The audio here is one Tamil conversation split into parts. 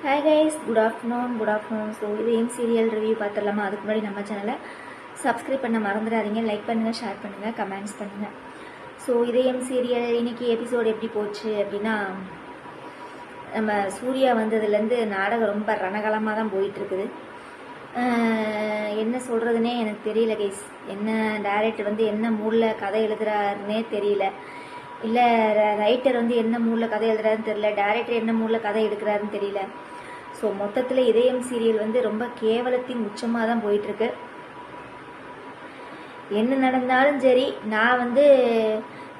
Hi guys, good afternoon. So இதயம் சீரியல் ரிவ்யூ பார்த்துடலாமா? அதுக்கு முன்னாடி நம்ம சேனலை சப்ஸ்கிரைப் பண்ண மறந்துடாதீங்க. லைக் பண்ணுங்கள், ஷேர் பண்ணுங்கள், கமெண்ட்ஸ் பண்ணுங்கள். ஸோ இதயம் சீரியல் இன்னைக்கு எபிசோடு எப்படி போச்சு அப்படின்னா, நம்ம சூர்யா வந்ததுலேருந்து நாடகம் ரொம்ப ரணகலமாக தான் போயிட்டுருக்குது. என்ன சொல்கிறதுனே எனக்கு தெரியல கைஸ். என்ன டைரக்டர் வந்து என்ன மூடில் கதை எழுதுறாருன்னே தெரியல. இல்லை ரைட்டர் வந்து என்ன மூடில் கதை எழுதுறாருன்னு தெரியல, டைரக்டர் என்ன மூடில் கதை எடுக்கிறாருன்னு தெரியல. ஸோ மொத்தத்தில் இதயம் சீரியல் வந்து ரொம்ப கேவலத்தின் உச்சமாக தான் போயிட்டுருக்கு. என்ன நடந்தாலும் சரி, நான் வந்து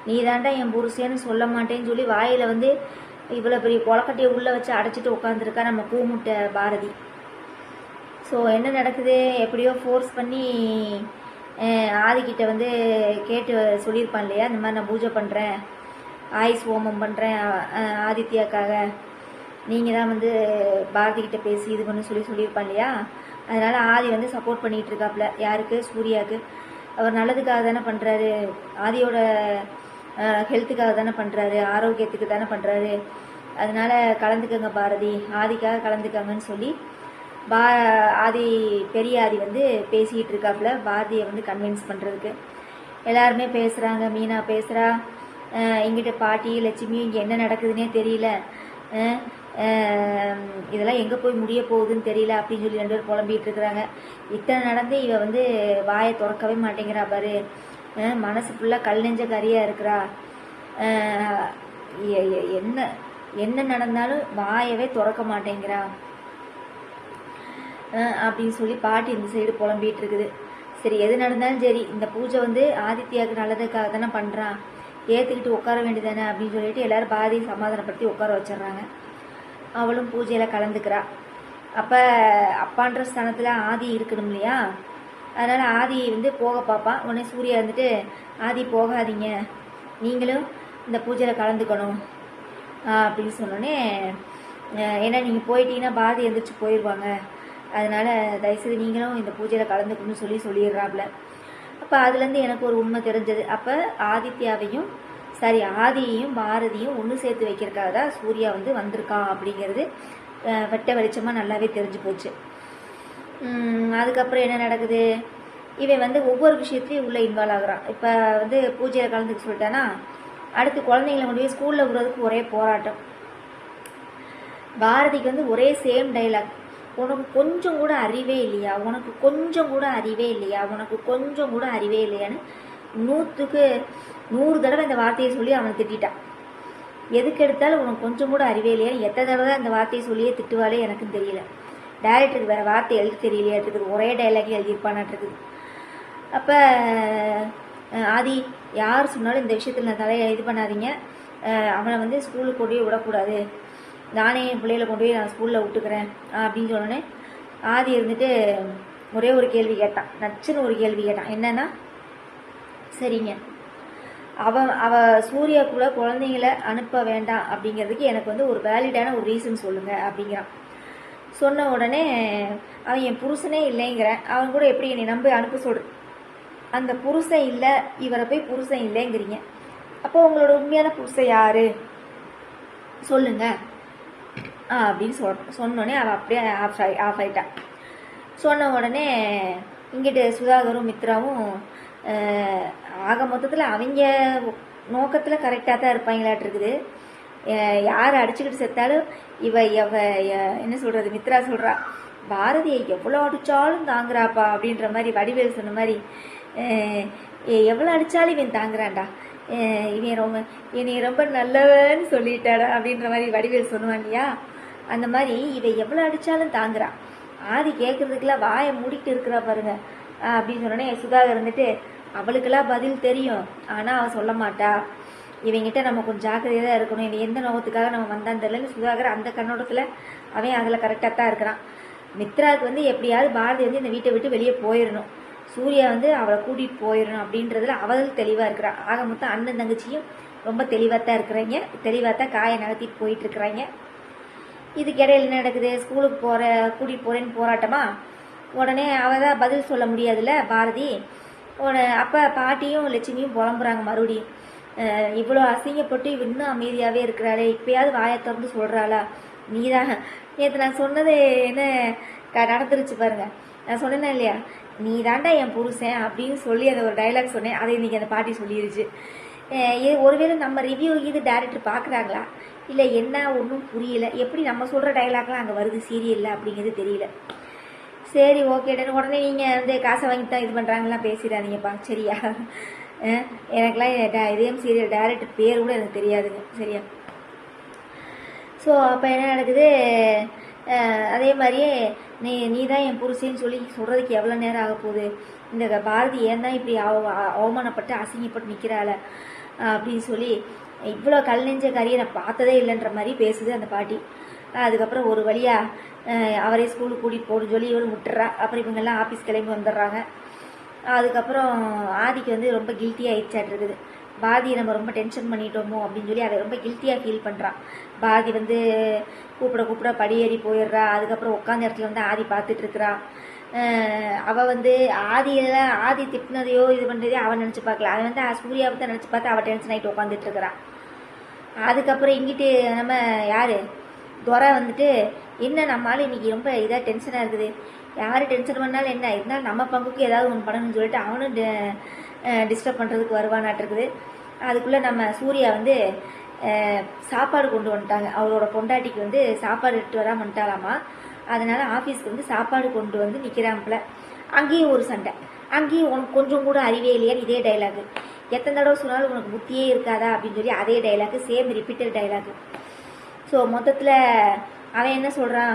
நீ தாண்டா என் புருஷன்னு சொல்ல மாட்டேன்னு சொல்லி வாயில் வந்து இவ்வளோ பெரிய கொலக்கட்டையை உள்ளே வச்சு அடைச்சிட்டு உட்காந்துருக்கா நம்ம பூமுட்டை பாரதி. ஸோ என்ன நடக்குது, எப்படியோ ஃபோர்ஸ் பண்ணி ஆதிக்கிட்ட வந்து கேட்டு சொல்லியிருப்பான் இல்லையா, இந்த மாதிரி நான் பூஜை பண்ணுறேன், ஆயுஸ் ஹோமம் பண்ணுறேன் ஆதித்யாக்காக, நீங்கள் தான் வந்து பாரதிக்கிட்ட பேசி இது பண்ணி சொல்லியிருப்பான் இல்லையா. அதனால் ஆதி வந்து சப்போர்ட் பண்ணிகிட்டு இருக்காப்புல. யாருக்கு? சூர்யாவுக்கு. அவர் நல்லதுக்காக தானே பண்ணுறாரு, ஆதியோட ஹெல்த்துக்காக தானே பண்ணுறாரு, ஆரோக்கியத்துக்கு தானே பண்ணுறாரு. அதனால் கலந்துக்கங்க பாரதி, ஆதிக்காக கலந்துக்காங்கன்னு சொல்லி ஆதி பெரிய ஆதி வந்து பேசிக்கிட்டு இருக்காப்புல பாரதியை வந்து கன்வின்ஸ் பண்ணுறதுக்கு. எல்லாருமே பேசுகிறாங்க, மீனா பேசுகிறா, இங்கிட்ட பாட்டி லட்சுமி இங்கே என்ன நடக்குதுன்னே தெரியல, இதெல்லாம் எங்கே போய் முடிய போகுதுன்னு தெரியல அப்படின்னு சொல்லி ரெண்டு பேரும் புலம்பிகிட்டு இருக்கிறாங்க. இத்தனை நடந்து இவ வந்து வாயை திறக்கவே மாட்டேங்கிறா பாரு, மனசு ஃபுல்லாக கல் நெஞ்ச கரியாக இருக்கிறா, என்ன என்ன நடந்தாலும் வாயவே திறக்க மாட்டேங்கிறா அப்படின்னு சொல்லி பாட்டி இந்த சைடு புலம்பிகிட்டு இருக்குது. சரி, எது நடந்தாலும் சரி, இந்த பூஜை வந்து ஆதித்யாவுக்கு நல்லதுக்காக தானே பண்ணுறான், ஏற்றுக்கிட்டு உட்கார வேண்டியதானே அப்படின்னு சொல்லிட்டு எல்லாரும் பாதியை சமாதானப்படுத்தி உட்கார வச்சிடுறாங்க. அவளும் பூஜையில் கலந்துக்கிறா. அப்போ அப்பான்ற ஸ்தானத்தில் ஆதி இருக்கணும் இல்லையா, அதனால் ஆதி வந்து போக பார்ப்பான். உடனே சூர்யா இருந்துட்டு, ஆதி போகாதீங்க, நீங்களும் இந்த பூஜையில் கலந்துக்கணும் அப்படின்னு சொன்னோடனே, ஏன்னா நீங்கள் போயிட்டீங்கன்னா பாதி எழுந்திரிச்சு போயிடுவாங்க, அதனால் தயவுசெய்து நீங்களும் இந்த பூஜையில் கலந்துக்கணும்னு சொல்லிடுறாப்புல. அப்போ அதுலேருந்து எனக்கு ஒரு உண்மை தெரிஞ்சது. அப்போ ஆதியையும் பாரதியும் ஒன்று சேர்த்து வைக்கிறதுக்காக தான் சூர்யா வந்து வந்திருக்கான் அப்படிங்கிறது வெட்ட வெளிச்சமாக நல்லாவே தெரிஞ்சு போச்சு. அதுக்கப்புறம் என்ன நடக்குது, இவன் வந்து ஒவ்வொரு விஷயத்துலையும் உள்ளே இன்வால்வ் ஆகுறான். இப்போ வந்து பூஜையில் கலந்துக்க சொல்லிட்டானா, அடுத்து குழந்தைங்களை கொண்டு போய் ஸ்கூலில் விடுறதுக்கு ஒரே போராட்டம். பாரதிக்கு வந்து ஒரே சேம் டைலாக், உனக்கு கொஞ்சம் கூட அறிவே இல்லையா, உனக்கு கொஞ்சம் கூட அறிவே இல்லையா, உனக்கு கொஞ்சம் கூட அறிவே இல்லையான்னு 100க்கு 100 தடவை இந்த வார்த்தையை சொல்லி அவனை திட்டான். எதுக்கு எடுத்தாலும் உனக்கு கொஞ்சம் கூட அறிவே இல்லையான்னு எத்தனை தடவை தான் இந்த வார்த்தையை சொல்லியே திட்டுவாலே எனக்கும் தெரியல. டைரக்டருக்கு வேறு வார்த்தை எழுதி தெரியலையா இருக்குது, ஒரே டைலாக்கே எழுதியிருப்பானாட்டு இருக்குது. அப்போ ஆதி, யார் சொன்னாலும் இந்த விஷயத்தில் நான் தலையை இது பண்ணாதீங்க, அவனை வந்து ஸ்கூலுக்கு கொண்டு போய் விடக்கூடாது, நானே என் பிள்ளைகளை கொண்டு போய் நான் ஸ்கூலில் விட்டுக்கிறேன் அப்படின்னு சொன்னோன்னே ஆதி இருந்துட்டு ஒரே ஒரு கேள்வி கேட்டான், நச்சுன்னு ஒரு கேள்வி கேட்டான். என்னன்னா, சரிங்க, அவ சூர்யா கூட குழந்தைங்களை அனுப்ப வேண்டாம் அப்படிங்கிறதுக்கு எனக்கு வந்து ஒரு வேலிடான ஒரு ரீசன் சொல்லுங்க அப்படிங்கிறான். சொன்ன உடனே அவன் என் புருஷனே இல்லைங்கிறேன், அவன் கூட எப்படி என்னை நம்பி அனுப்ப சொல்ற, அந்த புருஷன் இல்லை, இவரை போய் புருஷன் இல்லைங்கிறீங்க, அப்போ உங்களோட உண்மையான புருஷன் யாரு சொல்லுங்க அப்படின்னு சொன்னோடனே அவள் அப்படியே ஆஃப் ஆயிட்டான். சொன்ன உடனே இங்கிட்டு சுதாகரும் மித்ராவும் ஆக மொத்தத்தில் அவங்க நோக்கத்தில் கரெக்டாக தான் இருப்பாங்களாட்டு இருக்குது. யார் அடிச்சுக்கிட்டு செத்தாலும் இவ என்ன சொல்கிறது, மித்ரா சொல்கிறா, பாரதியை எவ்வளோ அடித்தாலும் தாங்குறாப்பா அப்படின்ற மாதிரி வடிவேல் சொன்ன மாதிரி, எவ்வளோ அடித்தாலும் இவன் தாங்குறான்டா, என்னை ரொம்ப நல்லவன்னு சொல்லிட்டாடா அப்படின்ற மாதிரி வடிவேல் சொன்னுவான் இல்லையா, அந்த மாதிரி இவ எவ்வளோ அடித்தாலும் தாங்குறான். ஆதி கேட்குறதுக்கெல்லாம் வாயை மூடிட்டு இருக்கிறா பாருங்க அப்படின்னு சொன்னோடனே சுதாகர் இருந்துட்டு, அவளுக்கெல்லாம் பதில் தெரியும், ஆனால் அவள் சொல்ல மாட்டா, இவங்கிட்ட நம்ம கொஞ்சம் ஜாக்கிரதையாக தான் இருக்கணும், இவன் எந்த நோக்கத்துக்காக நம்ம வந்தான்னு தெரியலன்னு சுதாகர் அந்த கண்ணோட்டத்தில் அவன் அதில் கரெக்டாக தான் இருக்கிறான். மித்ராவுக்கு வந்து எப்படியாவது பாரதி வந்து இந்த வீட்டை விட்டு வெளியே போயிடணும், சூர்யா வந்து அவளை கூட்டிகிட்டு போயிடணும் அப்படின்றதுல அவள் தெளிவாக இருக்கிறான். ஆக மொத்தம் அண்ணன் தங்கச்சியும் ரொம்ப தெளிவாக தான் இருக்கிறாங்க, தெளிவாக தான் காயை நகர்த்திட்டு போயிட்டுருக்குறாங்க. இதுக்கிடையில் என்ன நடக்குது, ஸ்கூலுக்கு கூட்டிகிட்டு போகிறேன்னு போராட்டமா. உடனே அவள் தான் பதில் சொல்ல முடியாதுல்ல பாரதி. அப்போ பாட்டியும் லட்சுமியும் புலம்புறாங்க மறுபடியும், இவ்வளோ அசிங்கப்பட்டு இன்னும் அமைதியாகவே இருக்கிறாளே, இப்போயாவது வாயை திறந்து சொல்கிறாளா, நீ தான் நேற்று நான் சொன்னது என்ன நடந்துருச்சு பாருங்க. நான் சொன்னேன்னா இல்லையா, நீ தாண்டா என் புருஷன் அப்படின்னு சொல்லி அந்த ஒரு டைலாக் சொன்னேன். அதை இன்றைக்கி அந்த பாட்டி சொல்லிடுச்சு. ஒருவேளை நம்ம ரிவ்யூ இது டேரக்டர் பார்க்குறாங்களா இல்லை என்ன ஒன்றும் புரியல. எப்படி நம்ம சொல்கிற டைலாக்லாம் அங்கே வருது சீரியலில் அப்படிங்கிறது தெரியல. சரி ஓகேடன்னு உடனே நீங்கள் வந்து காசை வாங்கி தான் இது பண்ணுறாங்கலாம் பேசிடாதீங்கப்பா சரியா. எனக்கெலாம் இதயம் சீரியல் டேரக்டர் பேர் கூட எனக்கு தெரியாதுங்க சரியா. ஸோ அப்போ என்ன நடக்குது, அதே மாதிரியே நீ தான் என் புருஷன்னு சொல்லி சொல்கிறதுக்கு எவ்வளோ நேரம் ஆக போகுது, இந்த பாரதி ஏன் தான் இப்படி அவமானப்பட்டு அசிங்கப்பட்டு நிற்கிறாள் அப்படின்னு சொல்லி இவ்வளோ கல் நெஞ்ச காரியை நான் பார்த்ததே இல்லைன்ற மாதிரி பேசுது அந்த பாட்டி. அதுக்கப்புறம் ஒரு வழியாக அவரே ஸ்கூலுக்கு கூட்டிகிட்டு போகணும்னு சொல்லி இவரு விட்டுறா. அப்புறம் இவங்கெல்லாம் ஆஃபீஸ் கிளம்பி வந்துடுறாங்க. அதுக்கப்புறம் ஆதிக்கு வந்து ரொம்ப கில்ட்டியாக ஆயிடுச்சாட்டு இருக்குது. பாரதியை நம்ம ரொம்ப டென்ஷன் பண்ணிட்டோமோ அப்படின்னு சொல்லி அவள் ரொம்ப கில்ட்டியாக ஃபீல் பண்ணுறான். பாரதி வந்து கூப்பிட படியேறி போயிடுறா. அதுக்கப்புறம் உட்காந்த இடத்துல வந்து ஆதி பார்த்துட்ருக்குறா. அவள் வந்து ஆதி திட்டினதையோ இது பண்ணுறதையோ அவன் நினச்சி பார்க்கல. அவன் வந்து சூர்யாவை தான் நினச்சி பார்த்து அவள் டென்ஷன் ஆகிட்டு உட்காந்துட்ருக்குறான். அதுக்கப்புறம் இங்கிட்டு நம்ம யார் துரை வந்துட்டு என்ன நம்மளால இன்றைக்கி ரொம்ப இதாக டென்ஷனாக இருக்குது, யார் டென்ஷன் பண்ணாலும் என்ன இருந்தாலும் நம்ம பங்குக்கு ஏதாவது ஒன்று பண்ணணும்னு சொல்லிட்டு அவனும் டிஸ்டர்ப் பண்ணுறதுக்கு வருவானாட்டிருக்குது. அதுக்குள்ளே நம்ம சூர்யா வந்து சாப்பாடு கொண்டு வந்துட்டாங்க. அவளோட பொண்டாட்டிக்கு வந்து சாப்பாடு எடுத்து வராமல் வந்துட்டாலாமா. அதனால் ஆஃபீஸ்க்கு வந்து சாப்பாடு கொண்டு வந்து நிற்கிறாம்பல. அங்கேயும் ஒரு சண்டை. அங்கேயும் உனக்கு கொஞ்சம் கூட அறிவே இல்லையான்னு இதே டைலாகு. எத்தனை தடவை சொன்னாலும் உனக்கு புத்தியே இருக்காதா அப்படின்னு சொல்லி அதே dialogue, same repeated dialogue. So மொத்தத்தில் அவன் என்ன சொல்கிறான்,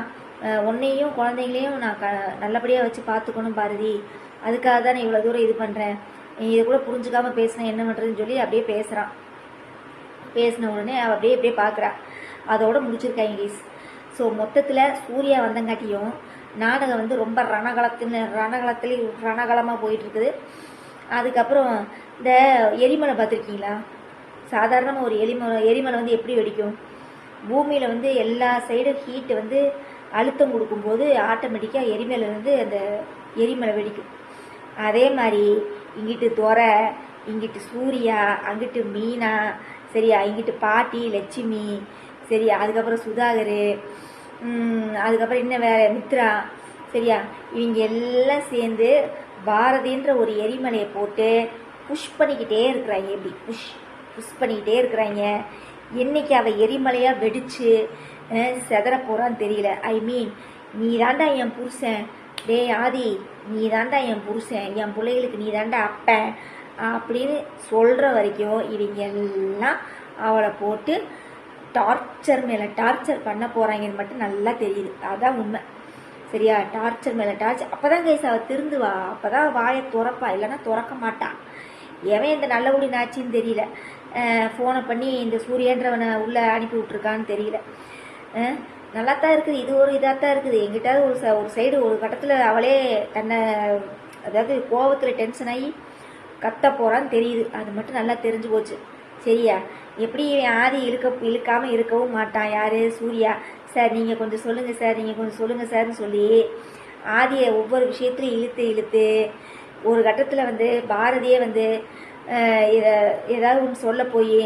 உன்னையும் குழந்தைங்களையும் நான் நல்லபடியாக வச்சு பார்த்துக்கணும் பாரதி, அதுக்காக தான் நான் இவ்வளோ தூரம் இது பண்ணுறேன், இதை கூட புரிஞ்சுக்காமல் பேசினேன் என்ன பண்ணுறதுன்னு சொல்லி அப்படியே பேசுகிறான். பேசின உடனே அவள் அப்படியே பார்க்குறா. அதோடு முடிச்சிருக்காங்க கேஸ். ஸோ மொத்தத்தில் சூர்யா வந்தங்காட்டியும் நாடகம் வந்து ரொம்ப ரணகலமாக போயிட்டுருக்குது. அதுக்கப்புறம் இந்த எரிமலை பார்த்துருக்கீங்களா? சாதாரணமாக ஒரு எரிமலை வந்து எப்படி வெடிக்கும், பூமியில் வந்து எல்லா சைடும் ஹீட்டு வந்து அழுத்தம் கொடுக்கும்போது ஆட்டோமேட்டிக்காக எரிமலை வந்து அந்த எரிமலை வெடிக்கும். அதே மாதிரி இங்கிட்டு துரை, இங்கிட்டு சூர்யா, அங்கிட்டு மீனா சரியா, இங்கிட்டு பாட்டி லட்சுமி சரியா, அதுக்கப்புறம் சுதாகர், அதுக்கப்புறம் இன்னும் வேறு மித்ரா சரியா, இவங்க எல்லாம் சேர்ந்து பாரதின்ற ஒரு எரிமலையை போட்டு புஷ் பண்ணிக்கிட்டே இருக்கிறாங்க. எப்படி புஷ் பண்ணிக்கிட்டே இருக்கிறாங்க. என்னைக்கு அவள் எரிமலையாக வெடித்து செதற போகிறான்னு தெரியல. ஐ மீன் நீ தாண்டா என் புருஷன், டே ஆதி நீ தாண்டா என் புருஷன், என் பிள்ளைகளுக்கு நீ தாண்டா அப்பன் அப்படின்னு சொல்கிற வரைக்கும் இவங்க எல்லாம் அவளை போட்டு டார்ச்சர் மேலே டார்ச்சர் பண்ண போகிறாங்கன்னு மட்டும் நல்லா தெரியுது. அதுதான் உண்மை சரியா. டார்ச்சர் மேலே டார்ச்சர். அப்போ தான் கைஸ் அவள் திருந்துவா, அப்போ தான் வாயை துறப்பா, இல்லைன்னா துறக்க மாட்டான். எவன் இந்த நல்லகுடி நாச்சின்னு தெரியல, ஃபோனை பண்ணி இந்த சூரியன்றவனை உள்ளே அனுப்பி விட்ருக்கான்னு தெரியல. நல்லா தான் இருக்குது, இது ஒரு இதாக தான் இருக்குது. எங்கிட்டாவது ஒரு சைடு ஒரு கட்டத்தில் அவளே தன்னை அதாவது கோபத்தில் டென்ஷன் ஆகி கத்த போகிறான்னு தெரியுது. அது மட்டும் நல்லா தெரிஞ்சு போச்சு சரியா. எப்படி ஆதி இழுக்காமல் இருக்கவும் மாட்டான். யார்? சூர்யா. சார் நீங்கள் கொஞ்சம் சொல்லுங்கள் சார், நீங்கள் கொஞ்சம் சொல்லுங்கள் சார்னு சொல்லி ஆதியை ஒவ்வொரு விஷயத்துலையும் இழுத்து ஒரு கட்டத்தில் வந்து பாரதியே வந்து ஏதாவது ஒன்று சொல்ல போய்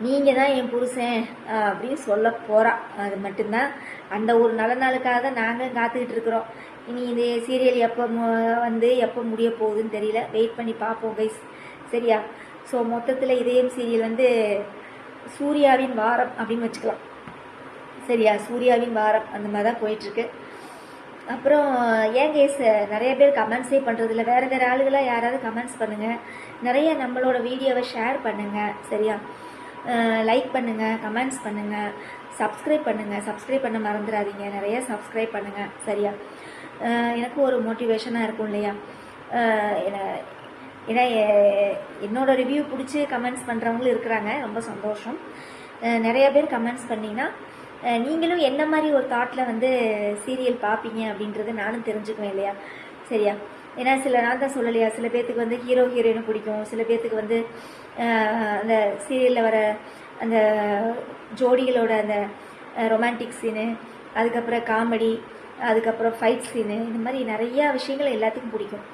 நீங்கள் தான் என் புருஷன் அப்படின்னு சொல்ல போகிறான். அது மட்டும்தான். அந்த ஒரு நல்ல நாளுக்காக தான் நாங்கள் காத்துக்கிட்டு இருக்கிறோம். இனி இந்த சீரியல் எப்போ வந்து எப்போ முடிய போகுதுன்னு தெரியல. வெயிட் பண்ணி பார்ப்போம் கைஸ் சரியா. ஸோ மொத்தத்தில் இதயம் சீரியல் வந்து சூர்யாவின் வாரம் அப்படின்னு வச்சுக்கலாம் சரியா. சூர்யாவின் வாரம் அந்த மாதிரி தான் போயிட்டுருக்கு. அப்புறம் ஏன் கேஸ் நிறைய பேர் கமெண்ட்ஸே பண்ணுறதில்ல. வேறு ஆளுகளாக யாராவது கமெண்ட்ஸ் பண்ணுங்கள். நிறைய நம்மளோட வீடியோவை ஷேர் பண்ணுங்கள் சரியா. லைக் பண்ணுங்கள், கமெண்ட்ஸ் பண்ணுங்கள், சப்ஸ்கிரைப் பண்ணுங்கள். சப்ஸ்கிரைப் பண்ண மறந்துடாதீங்க, நிறைய சப்ஸ்கிரைப் பண்ணுங்கள் சரியா. எனக்கு ஒரு மோட்டிவேஷனாக இருக்கும் இல்லையா. ஏன்னா என்னோடய ரிவ்யூ பிடிச்சி கமெண்ட்ஸ் பண்ணுறவங்களும் இருக்கிறாங்க, ரொம்ப சந்தோஷம். நிறைய பேர் கமெண்ட்ஸ் பண்ணிங்கன்னா நீங்களும் என்ன மாதிரி ஒரு தாட்டில் வந்து சீரியல் பார்ப்பீங்க அப்படின்றத நானும் தெரிஞ்சுக்குவேன் இல்லையா சரியா. ஏன்னா நான் தான் சொல்லலையா, சில பேர்த்துக்கு வந்து ஹீரோ ஹீரோயினும் பிடிக்கும், சில பேர்த்துக்கு வந்து அந்த சீரியலில் வர அந்த ஜோடிகளோட அந்த ரொமான்டிக் சீனு, அதுக்கப்புறம் காமெடி, அதுக்கப்புறம் ஃபைட் சீனு, இந்த மாதிரி நிறையா விஷயங்கள் எல்லாத்துக்கும் பிடிக்கும்.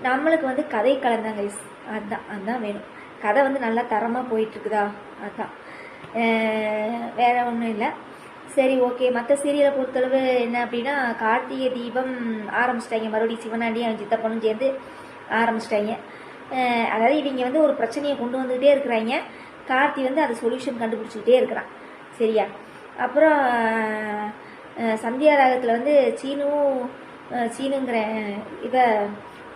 நம்மளுக்கு வந்து கதை கலந்தாங்க கைஸ், அதுதான் வேணும். கதை வந்து நல்லா தரமாக போயிட்டுருக்குதா, அதுதான் வேறு ஒன்றும் இல்லை. சரி, ஓகே. மற்ற சீரியலை பொறுத்தளவு என்ன அப்படின்னா, கார்த்திகை தீபம் ஆரம்பிச்சிட்டாங்க. மறுபடியும் சிவனாண்டியும் அவன் சித்தப்பனும் சேர்ந்து ஆரம்பிச்சிட்டாங்க. அதாவது இவங்க வந்து ஒரு பிரச்சனையை கொண்டு வந்துக்கிட்டே இருக்கிறாங்க. கார்த்தி வந்து அதை சொல்யூஷன் கண்டுபிடிச்சிக்கிட்டே இருக்கிறான். சரியா? அப்புறம் சந்தியா ராகத்தில் வந்து சீனுங்கிற இவ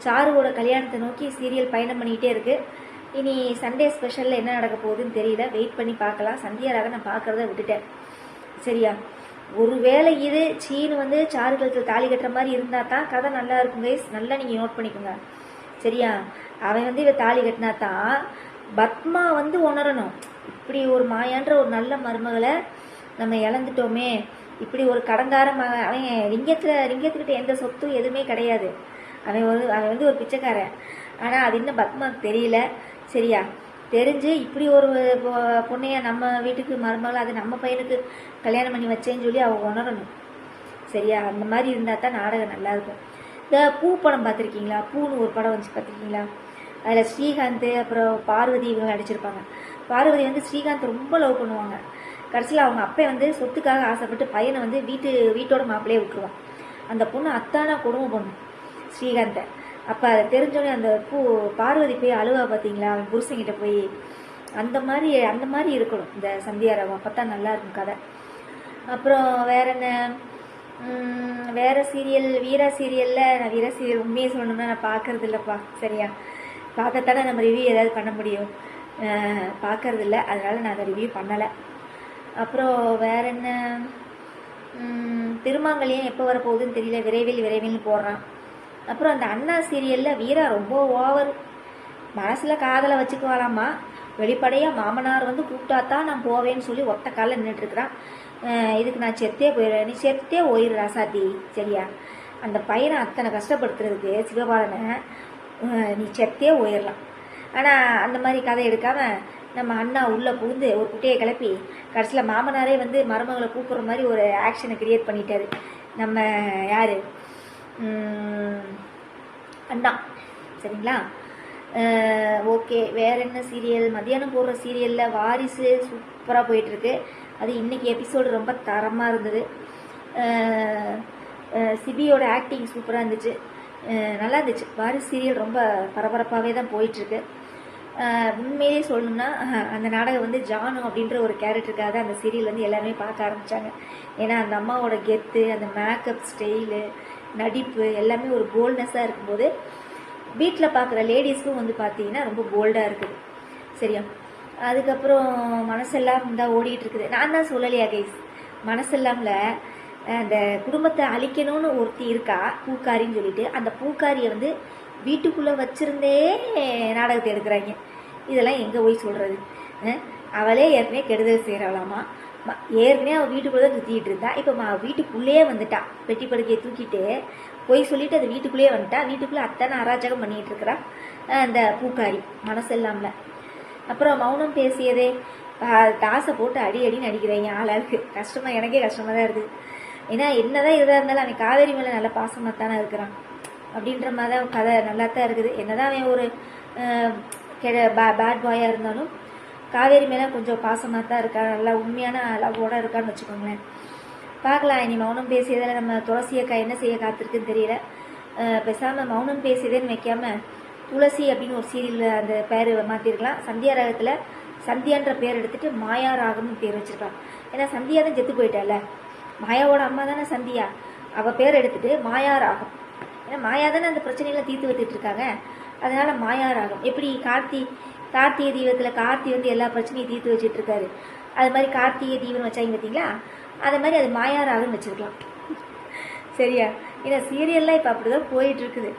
சாருவோட கல்யாணத்தை நோக்கி சீரியல் பயணம் பண்ணிக்கிட்டே இருக்குது. இனி சண்டே ஸ்பெஷலில் என்ன நடக்க போகுதுன்னு தெரியல. வெயிட் பண்ணி பார்க்கலாம். சந்தியா ராகம் நான் பார்க்குறத விட்டுட்டேன். சரியா? ஒருவேளை இது சீனு வந்து சாரு கழுத்தில் தாலி கட்டுற மாதிரி இருந்தால் தான் கதை நல்லா இருக்கும் கைஸ். நல்லா நீங்கள் நோட் பண்ணிக்கோங்க. சரியா? அவன் வந்து இவ தாலி கட்டினா தான் பத்மா வந்து உணரணும், இப்படி ஒரு மாயான்ற ஒரு நல்ல மருமகளை நம்ம இழந்துட்டோமே, இப்படி ஒரு கடங்கார அவன் லிங்கத்துக்கிட்ட எந்த சொத்தும் எதுவுமே கிடையாது. அவன் வந்து ஒரு பிச்சைக்காரன். ஆனால் அது இன்னும் பத்மாவுக்கு தெரியல. சரியா? தெரிஞ்சு இப்படி ஒரு பொண்ணைய நம்ம வீட்டுக்கு மருமகளை அது நம்ம பையனுக்கு கல்யாணம் பண்ணி வச்சேன்னு சொல்லி அவள் உணரணும். சரியா? அந்த மாதிரி இருந்தால் தான் நாடகம் நல்லாயிருக்கும். இந்த பூ படம் பார்த்துருக்கீங்களா? பூன்னு ஒரு படம் வந்துச்சு, பார்த்துருக்கீங்களா? அதில் ஸ்ரீகாந்த் அப்புறம் பார்வதி இவங்க நடிச்சிருப்பாங்க. பார்வதி வந்து ஸ்ரீகாந்த் ரொம்ப லவ் பண்ணுவாங்க. கடைசியில் அவங்க அப்பா வந்து சொத்துக்காக ஆசைப்பட்டு பையனை வந்து வீட்டோட மாப்பிள்ளையே விட்டுருவான். அந்த பொண்ணு அத்தானா கொடுமை பண்ணும் ஸ்ரீகாந்தை. அப்போ அதை தெரிஞ்சோடனே அந்த பார்வதி போய் அழுவா பார்த்தீங்களா, அவன் புருஷங்கிட்ட போய். அந்த மாதிரி இருக்கணும் இந்த சந்தியா ராகம். அப்போ தான் நல்லாயிருக்கும் கதை. அப்புறம் வேற என்ன, வேறு சீரியல் வீரா சீரியலில் நான் வீரா சீரியல் உண்மையை சொல்லணும்னா நான் பார்க்கறது இல்லைப்பா. சரியா? பார்க்கத்தானே நம்ம ரிவ்யூ ஏதாவது பண்ண முடியும். பார்க்கறது இல்லை, அதனால் நான் அதை ரிவ்யூ பண்ணலை. அப்புறம் வேற என்ன, திருமாங்கல்யம் எப்போ வரப்போகுதுன்னு தெரியல. விரைவில்னு போடுறான். அப்புறம் அந்த அண்ணா சீரியலில் வீரா ரொம்ப ஓவர். மனசில் காதலை வச்சுக்குவாளாமா. வெளிப்படையாக மாமனார் வந்து கூப்பிட்டாத்தான் நான் போவேன்னு சொல்லி ஒத்த காலில் நின்றுட்டுருக்குறான். இதுக்கு நான் செத்தே போயிடுறேன். நீ செத்தே போயிடுறா சாத்தி. சரியா? அந்த பையனை அத்தனை கஷ்டப்படுத்துறதுக்கு சிவபாலனை நீ செத்தே போயிடலாம். ஆனால் அந்த மாதிரி கதை எடுக்காமல் நம்ம அண்ணா உள்ளே புகுந்து ஒரு குட்டையை கிளப்பி கடைசியில் மாமனாரே வந்து மருமகளை கூப்பிட்ற மாதிரி ஒரு ஆக்ஷனை கிரியேட் பண்ணிட்டாரு நம்ம யார், அண்ணா. சரிங்களா? ஓகே. வேறு என்ன சீரியல்? மத்தியானம் போடுற சீரியலில் வாரிசு சூப்பராக போயிட்டுருக்கு. அது இன்றைக்கி எபிசோடு ரொம்ப தரமாக இருந்தது. சிபியோட ஆக்டிங் சூப்பராக இருந்துச்சு, நல்லா இருந்துச்சு. வாரிசு சீரியல் ரொம்ப பரபரப்பாகவே தான் போயிட்டுருக்கு. உண்மையிலே சொல்லணும்னா அந்த நாடகம் வந்து ஜானு அப்படின்ற ஒரு கேரக்டருக்காக அந்த சீரியல் வந்து எல்லாருமே பார்க்க ஆரம்பித்தாங்க. ஏன்னா அந்த அம்மாவோட கெத்து, அந்த மேக்கப் ஸ்டைலு, நடிப்பு எல்லாமே ஒரு போல்ட்னஸாக இருக்கும்போது வீட்டில் பார்க்குற லேடிஸ்க்கும் வந்து பார்த்தீங்கன்னா ரொம்ப போல்டாக இருக்குது. சரியா? அதுக்கப்புறம் மனசெல்லாம் தான் ஓடிட்டு இருக்குது. நான் தான் சொல்லலையா கைஸ், மனசெல்லாமில் அந்த குடும்பத்தை அழிக்கணும்னு ஒருத்தி இருக்கா, பூக்காரின்னு சொல்லிட்டு. அந்த பூக்காரியை வந்து வீட்டுக்குள்ளே வச்சுருந்தே நாடகத்தை எடுக்கிறாங்க. இதெல்லாம் எங்கே போய் சொல்கிறது? அவளே ஏற்கனவே கெடுதல் செய்கிறவளாமா. ஏற்கனவே அவள் வீட்டுக்குள்ளே தான் சுற்றிக்கிட்டு இருந்தா. இப்போ வீட்டுக்குள்ளேயே வந்துட்டா. பெட்டி படுக்கையை தூக்கிட்டு போய் சொல்லிட்டு அது வீட்டுக்குள்ளேயே வந்துட்டா. வீட்டுக்குள்ளே அத்தனை அராஜகம் பண்ணிகிட்டு இருக்கிறா அந்த பூக்காரி மனசெல்லாம்ல. அப்புறம் மௌனம் பேசியதே தாசை போட்டு அடின்னு அடிக்கிறேங்க ஆளாளுக்கு. கஷ்டமாக, எனக்கே கஷ்டமாக தான் இருக்குது. ஏன்னா என்னதான் இதாக இருந்தாலும் அவன் காவேரி மேலே நல்ல பாசமாக தானே இருக்கிறான் அப்படின்ற மாதிரி தான் கதை நல்லா தான் இருக்குது. என்னதான் அவன் ஒரு பேட் பாயாக இருந்தாலும் காவேரி மேலே கொஞ்சம் பாசமாக தான் இருக்கான், நல்லா உண்மையான லவ்வோடு இருக்கான்னு வச்சுக்கோங்களேன். பார்க்கலாம். இனி மௌனம் பேசியதில் நம்ம துளசி அக்கா என்ன செய்ய காத்திருக்குன்னு தெரியல. பேசாமல் மௌனம் பேசியதேன்னு வைக்காமல் துளசி அப்படின்னு ஒரு சீரியலில் அந்த பேர் மாற்றிருக்கலாம். சந்தியா ராகத்தில் சந்தியான்ற பேர் எடுத்துகிட்டு மாயா ராகம்னு பேர் வச்சுருக்கான். ஏன்னா சந்தியா தான் செத்து போயிட்டால, மாயாவோட அம்மா தானே சந்தியா, அவள் பேர் எடுத்துகிட்டு மாயா ராகம். ஏன்னா மாயா தானே அந்த பிரச்சனையெல்லாம் தீர்த்து வச்சுட்டு இருக்காங்க. அதனால் மாயா ராகம். எப்படி கார்த்திகை தீபத்தில் கார்த்தி வந்து எல்லா பிரச்சனையும் தீர்த்து வச்சுட்டு இருக்காரு, அது மாதிரி கார்த்திகை தீபம் வச்சாங்க பார்த்தீங்களா, அது மாதிரி அது மாயா ராகம் வச்சுருக்கலாம். சரியா? ஏன்னா சீரியல்லாம் இப்போ அப்படி தான் போயிட்டுருக்குது.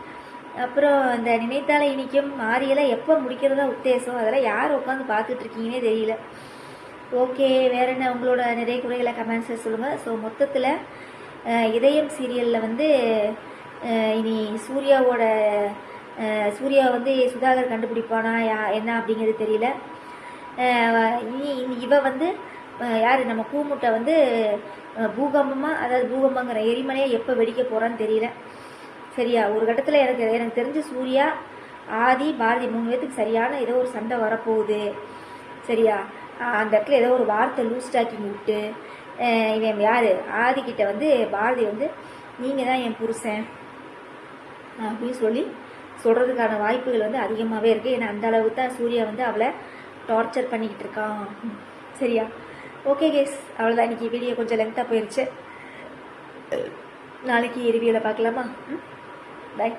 அப்புறம் இந்த நினைத்தால இனிக்கும் மாரியெல்லாம் எப்போ முடிக்கிறதா உத்தேசம், அதெல்லாம் யார் உட்காந்து பார்த்துட்ருக்கீங்கன்னே தெரியல. ஓகே. வேறு என்ன உங்களோட நிறைய குறைகளை கமெண்ட்ஸில் சொல்லுங்கள். ஸோ மொத்தத்தில் இதயம் சீரியலில் வந்து இனி சூர்யா வந்து சுதாகர் கண்டுபிடிப்பானா என்ன அப்படிங்கிறது தெரியல. இனி இவ வந்து யார் நம்ம பூமுட்டை வந்து பூகம்பமாக, அதாவது பூகம்பங்கிற எரிமலையை எப்போ வெடிக்க போகிறான்னு தெரியல. சரியா? ஒரு கட்டத்தில் எனக்கு தெரிஞ்ச சூர்யா, ஆதி, பாரதி 3 பேத்துக்கு சரியான ஏதோ ஒரு சண்டை வரப்போகுது. சரியா? அந்த இடத்துல ஏதோ ஒரு வார்த்தை லூஸ் டாக்கிங் விட்டு இவன் யார் ஆதிக்கிட்ட வந்து பாரதி வந்து நீங்கள் தான் என் புருஷன் அப்படின்னு சொல்லி சொல்கிறதுக்கான வாய்ப்புகள் வந்து அதிகமாகவே இருக்குது. ஏன்னா அந்த அளவுக்கு தான் சூர்யா வந்து அவளை டார்ச்சர் பண்ணிக்கிட்டு இருக்கான். சரியா? ஓகே கேஸ், அவ்வளோதான். இன்றைக்கி வீடியோ கொஞ்சம் லென்த்தாக போயிடுச்சு. நாளைக்கு ரிவ்யூவில் பார்க்கலாமா? பாய்.